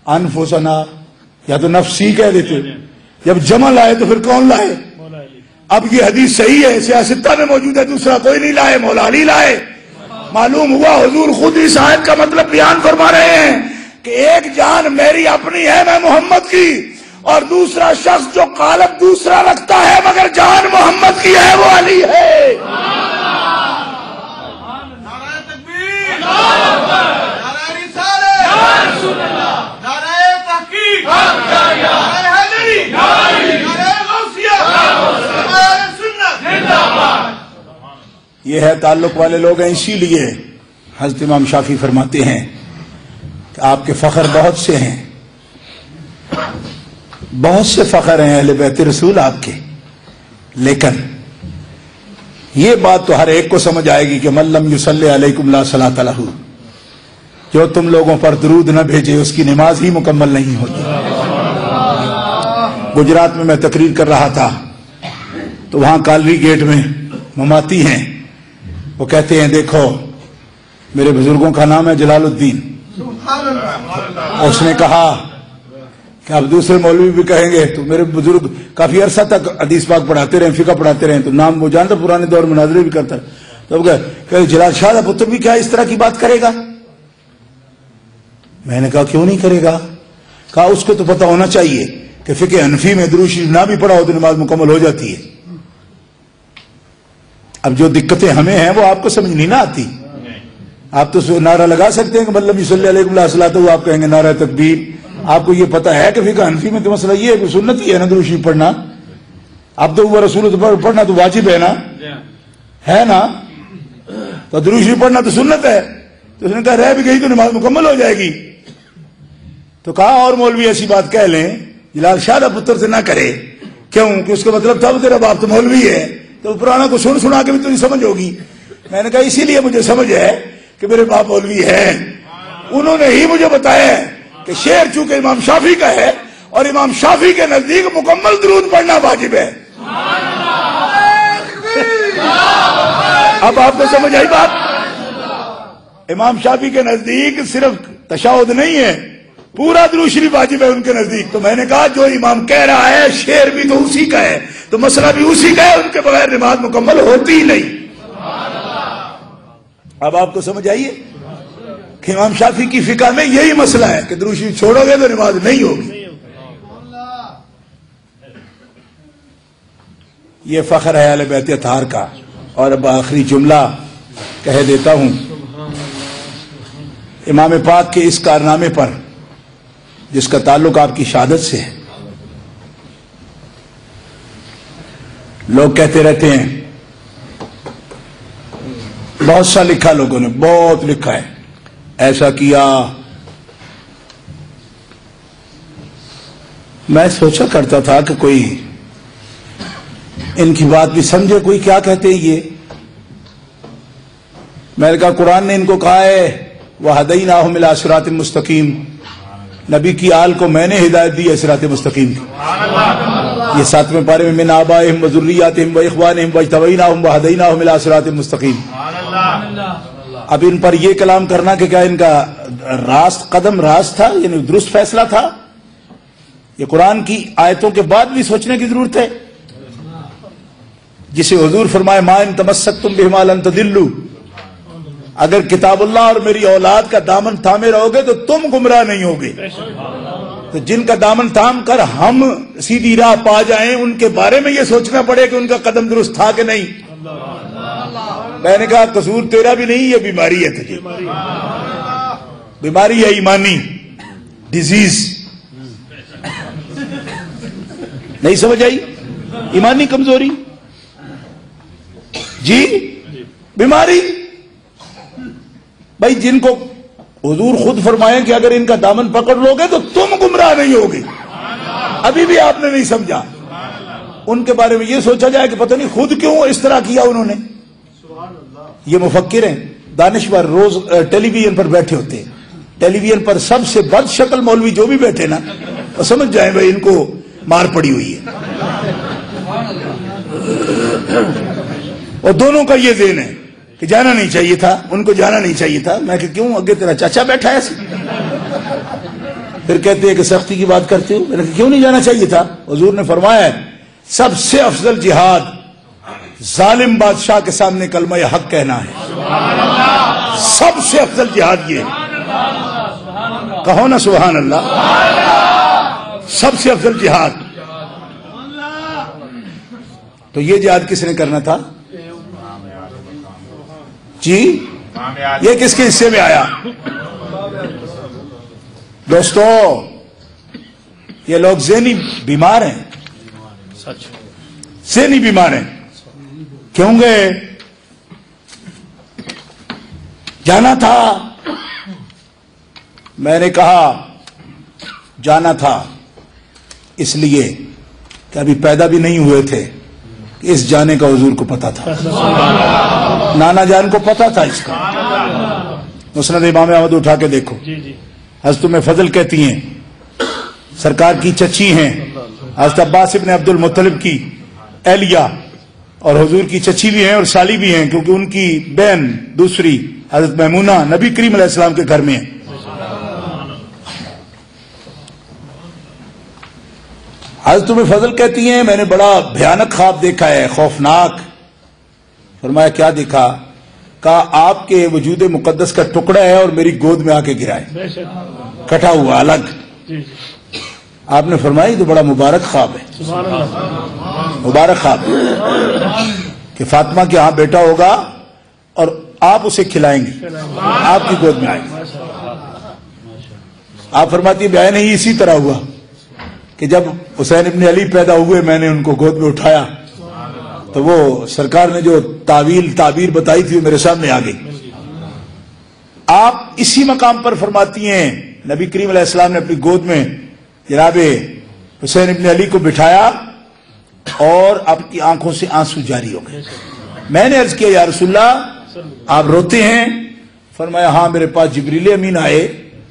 انفسنا، یا تو نفسی کہہ دیتے، جب جمع لائے تو پھر کون لائے؟ اب یہ حدیث صحیح ہے، سیاستہ میں موجود ہے، دوسرا کوئی نہیں لائے، مولا علی لائے۔ معلوم ہوا حضور خود اس آیت کا مطلب بیان فرما رہے ہیں کہ ایک جان میری اپنی ہے، میں محمد کی، اور دوسرا شخص جو قالب دوسرا رکھتا ہے مگر جان محمد کی ہے، وہ علی ہے۔ یہ ہے تعلق والے لوگ ہیں، اسی لیے حضرت امام شافعی فرماتے ہیں کہ آپ کے فخر بہت سے ہیں، بہت سے فخر ہیں اہل بیت رسول آپ کے، لیکن یہ بات تو ہر ایک کو سمجھ آئے گی کہ من لم یصلی علیکم لا صلاۃ لہ، جو تم لوگوں پر درود نہ بھیجے اس کی نماز ہی مکمل نہیں ہوتی۔ گجرات میں تقریر کر رہا تھا تو وہاں کالری گیٹ میں مماتی ہیں، وہ کہتے ہیں دیکھو میرے بزرگوں کا نام ہے جلال الدین، اس نے کہا کہ اب دوسرے مولوی بھی کہیں گے تو میرے بزرگ کافی عرصہ تک حدیث پاک پڑھاتے رہے، فقہ پڑھاتے رہے، تو نام وہ جانتا، پرانے دور میں مناظرے بھی کرتا، تو کہ جلال شاہ کا پتر بھی کیا اس طرح کی بات کرے گا؟ میں نے کہا کیوں نہیں کرے گا؟ کہا اس کو تو پتہ ہونا چاہیے کہ فقہ حنفی میں درود شریف نہ بھی پڑھا ہو تو نماز مکمل ہو جاتی ہے۔ اب جو دقتیں ہمیں ہیں وہ آپ کو سمجھ نہیں نہ آتی، آپ تو نعرہ لگا سکتے ہیں کہ مطلب صلی علیہ وسلم، آپ کہیں گے نعرہ تکبیر، آپ کو یہ پتا ہے کہ فقہ حنفی میں تو مسئلہ یہ ہے کہ سنت ہی ہے نا درود شریف پڑھنا، اب تو وہ رسول پڑھنا تو واجب ہے نا، تو درود شریف پڑھنا تو سنت ہے، تو اس نے کہا رہ بھی گئی تو نماز مکمل ہو جائے گی۔ تو کہا اور مولوی ایسی بات کہہ لیں جلال شاہ کا پتر سے نہ کرے، کیوں کہ اس کا مطلب تھا وہ تیرا باپ تو مولوی ہے، تو پرانا کو سنا کے بھی تو نہیں سمجھ ہوگی۔ میں نے کہا اسی لیے مجھے سمجھ ہے کہ میرے باپ مولوی ہے، انہوں نے ہی مجھے بتایا کہ شعر چونکہ امام شافعی کا ہے اور امام شافعی کے نزدیک مکمل درود پڑھنا واجب ہے۔ اب آپ کو سمجھ آئی بات؟ امام شافعی کے نزدیک صرف تشہد نہیں ہے، پورا درود شریف واجب ہے ان کے نزدیک۔ تو میں نے کہا جو امام کہہ رہا ہے شعر بھی تو اسی کا ہے، تو مسئلہ بھی اسی کا ہے، ان کے بغیر نماز مکمل ہوتی ہی نہیں۔ اب آپ کو سمجھ آئیے کہ امام شافعی کی فقہ میں یہی مسئلہ ہے کہ درود شریف چھوڑو گے تو نماز نہیں ہوگی۔ یہ فخر ہے اہل بیت اطہار کا۔ اور اب آخری جملہ کہہ دیتا ہوں، امام پاک کے اس کارنامے پر جس کا تعلق آپ کی شہادت سے ہے، لوگ کہتے رہتے ہیں، بہت سا لکھا، لوگوں نے بہت لکھا ہے، ایسا کیا۔ میں سوچا کرتا تھا کہ کوئی ان کی بات بھی سمجھے، کوئی کیا کہتے ہیں یہ۔ میں نے کہا قرآن نے ان کو کہا ہے وَهَدَيْنَاهُمْ إِلَىٰ صِرَاطٍ مُسْتَقِيمٍ، نبی کی آل کو میں نے ہدایت دی ہے صراط مستقیم کی۔ یہ 7ویں پارے میں من آبائہم وذریاتہم واخوانہم واجتبیناہم وہدیناہم الی صراط مستقیم۔ اب ان پر یہ کلام کرنا کہ کیا ان کا راست قدم راست تھا، یعنی درست فیصلہ تھا، یہ قرآن کی آیتوں کے بعد بھی سوچنے کی ضرورت ہے۔ جسے حضور فرمائے ما ان تمسکتم بہما لن تضلوا، اگر کتاب اللہ اور میری اولاد کا دامن تھامے رہو گے تو تم گمراہ نہیں ہوگے۔ تو جن کا دامن تھام کر ہم سیدھی راہ پا جائیں، ان کے بارے میں یہ سوچنا پڑے کہ ان کا قدم درست تھا کہ نہیں۔ میں نے کہا قصور تیرا بھی نہیں، یہ بیماری ہے تجھے، بیماری ہے ایمانی، ڈیزیز۔ نہیں سمجھ آئی؟ ایمانی کمزوری، جی بیماری۔ بھائی جن کو حضور خود فرمائیں کہ اگر ان کا دامن پکڑ لو گے تو تم گمراہ نہیں ہوگے، ابھی بھی آپ نے نہیں سمجھا، ان کے بارے میں یہ سوچا جائے کہ پتہ نہیں خود کیوں اس طرح کیا انہوں نے۔ یہ مفکر ہیں، دانشور، روز ٹیلی ویژن پر بیٹھے ہوتے ہیں، ٹیلی ویژن پر سب سے بد شکل مولوی جو بھی بیٹھے نا، تو سمجھ جائیں بھائی ان کو مار پڑی ہوئی ہے۔ اور دونوں کا یہ ذہن ہے کہ جانا نہیں چاہیے تھا، ان کو جانا نہیں چاہیے تھا۔ میں کہ کیوں؟ اگے تیرا چاچا بیٹھا ہے، پھر کہتے ہیں کہ سختی کی بات کرتے ہو. میں نے کہا کیوں نہیں جانا چاہیے تھا؟ حضور نے فرمایا ہے سب سے افضل جہاد ظالم بادشاہ کے سامنے کلمہ حق کہنا ہے. سب سے افضل جہاد یہ ہے. کہو نا سبحان اللہ. سب سے افضل جہاد. تو یہ جہاد کس نے کرنا تھا جی؟ یہ کس کے حصے میں آیا؟ دوستو یہ لوگ ذہنی بیمار ہیں. ذہنی بیمار ہیں. کیوں گے؟ جانا تھا. میں نے کہا جانا تھا اس لیے کہ ابھی پیدا بھی نہیں ہوئے تھے کہ اس جانے کا حضور کو پتا تھا. نانا جان کو پتا تھا اس کا. مسند امام احمد اٹھا کے دیکھو. حضرت ام فضل کہتی ہیں سرکار کی چچی ہیں حضرت عباس ابن عبد المطلب کی اہلیہ، اور حضور کی چچی بھی ہیں اور سالی بھی ہیں، کیونکہ ان کی بہن دوسری حضرت میمونہ نبی کریم علیہ السلام کے گھر میں ہیں. حضرت ام فضل کہتی ہیں میں نے بڑا بھیانک خواب دیکھا ہے، خوفناک. فرمایا کیا دیکھا؟ کہا آپ کے وجود مقدس کا ٹکڑا ہے اور میری گود میں آ کے گرا ہے، کٹا ہوا الگ. آپ نے فرمایا تو بڑا مبارک خواب ہے. مبارک خواب کہ فاطمہ کے ہاں بیٹا ہوگا اور آپ اسے کھلائیں گے، آپ کی گود میں آئیں گے. آپ فرماتی ہیں بیان نہیں اسی طرح ہوا کہ جب حسین ابن علی پیدا ہوئے میں نے ان کو گود میں اٹھایا تو وہ سرکار نے جو تعبیر بتائی تھی وہ میرے سامنے آ گئی. آپ اسی مقام پر فرماتی ہیں نبی کریم علیہ السلام نے اپنی گود میں جناب حسین ابن علی کو بٹھایا اور آپ کی آنکھوں سے آنسو جاری ہو گئے. میں نے عرض کیا یا رسول اللہ آپ روتے ہیں؟ فرمایا ہاں میرے پاس جبریل امین آئے،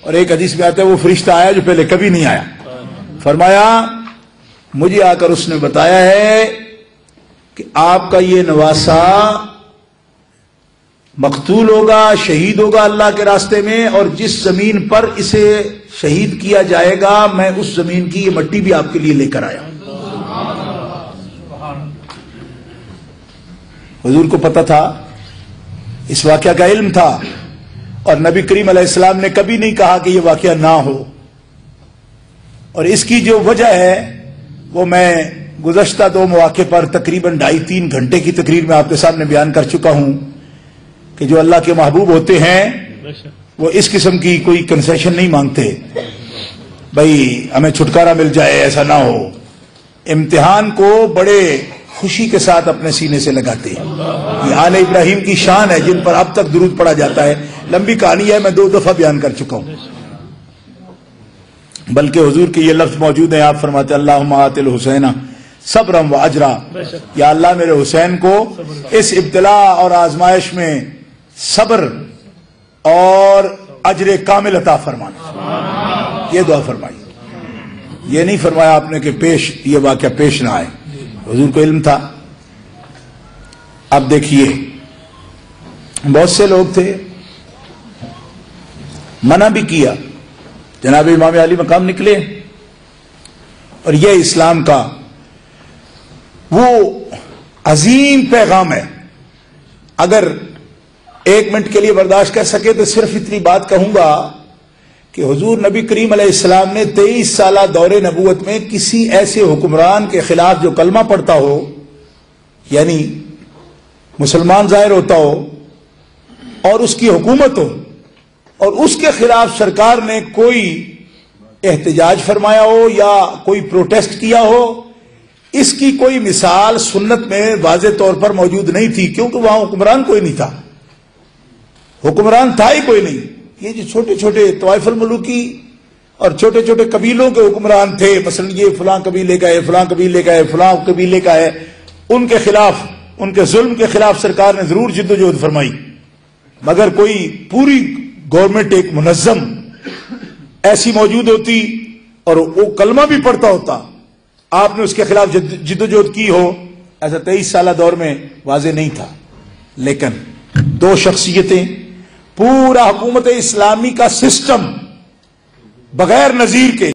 اور ایک حدیث میں آتا ہے وہ فرشتہ آیا جو پہلے کبھی نہیں آیا. فرمایا مجھے آ کر اس نے بتایا ہے کہ آپ کا یہ نواسا مقتول ہوگا، شہید ہوگا اللہ کے راستے میں، اور جس زمین پر اسے شہید کیا جائے گا میں اس زمین کی یہ مٹی بھی آپ کے لیے لے کر آیا. حضور کو پتا تھا، اس واقعہ کا علم تھا، اور نبی کریم علیہ السلام نے کبھی نہیں کہا کہ یہ واقعہ نہ ہو. اور اس کی جو وجہ ہے وہ میں گزشتہ 2 مواقع پر تقریباً 2.5-3 گھنٹے کی تقریر میں آپ کے سامنے بیان کر چکا ہوں کہ جو اللہ کے محبوب ہوتے ہیں وہ اس قسم کی کوئی کنسیشن نہیں مانگتے، بھائی ہمیں چھٹکارا مل جائے، ایسا نہ ہو. امتحان کو بڑے خوشی کے ساتھ اپنے سینے سے لگاتے ہیں. یہ آل ابراہیم کی شان ہے جن پر اب تک درود پڑا جاتا ہے. لمبی کہانی ہے، میں 2 دفعہ بیان کر چکا ہوں. بلکہ حضور کے یہ لفظ موجود ہیں، آپ فرماتے اللہم آت الحسین صبرا و اجرا، یا اللہ میرے حسین کو اس ابتلا اور آزمائش میں صبر اور اجر کامل عطا فرمانا. یہ دعا فرمائی. یہ نہیں فرمایا آپ نے کہ یہ واقعہ پیش نہ آئے. حضور کو علم تھا. اب دیکھیے بہت سے لوگ تھے، منع بھی کیا، جناب امام علی مقام نکلے، اور یہ اسلام کا وہ عظیم پیغام ہے. اگر 1 منٹ کے لیے برداشت کر سکے تو صرف اتنی بات کہوں گا کہ حضور نبی کریم علیہ السلام نے 23 سالہ دور نبوت میں کسی ایسے حکمران کے خلاف جو کلمہ پڑھتا ہو، یعنی مسلمان ظاہر ہوتا ہو اور اس کی حکومت ہو، اور اس کے خلاف سرکار نے کوئی احتجاج فرمایا ہو یا کوئی پروٹیسٹ کیا ہو، اس کی کوئی مثال سنت میں واضح طور پر موجود نہیں تھی، کیونکہ وہاں حکمران کوئی نہیں تھا. حکمران تھا ہی کوئی نہیں. یہ جو چھوٹے چھوٹے طوائف الملوکی اور چھوٹے چھوٹے قبیلوں کے حکمران تھے، مثلا یہ فلاں قبیلے کا ہے، فلاں قبیلے کا ہے، فلاں قبیلے کا ہے، ان کے خلاف، ان کے ظلم کے خلاف سرکار نے ضرور جد و جہد فرمائی، مگر کوئی پوری گورنمنٹ ایک منظم ایسی موجود ہوتی اور وہ کلمہ بھی پڑھتا ہوتا، آپ نے اس کے خلاف جد و جہد کی ہو، ایسا 23 سالہ دور میں واضح نہیں تھا. لیکن 2 شخصیتیں، پورا حکومت اسلامی کا سسٹم بغیر نظیر کے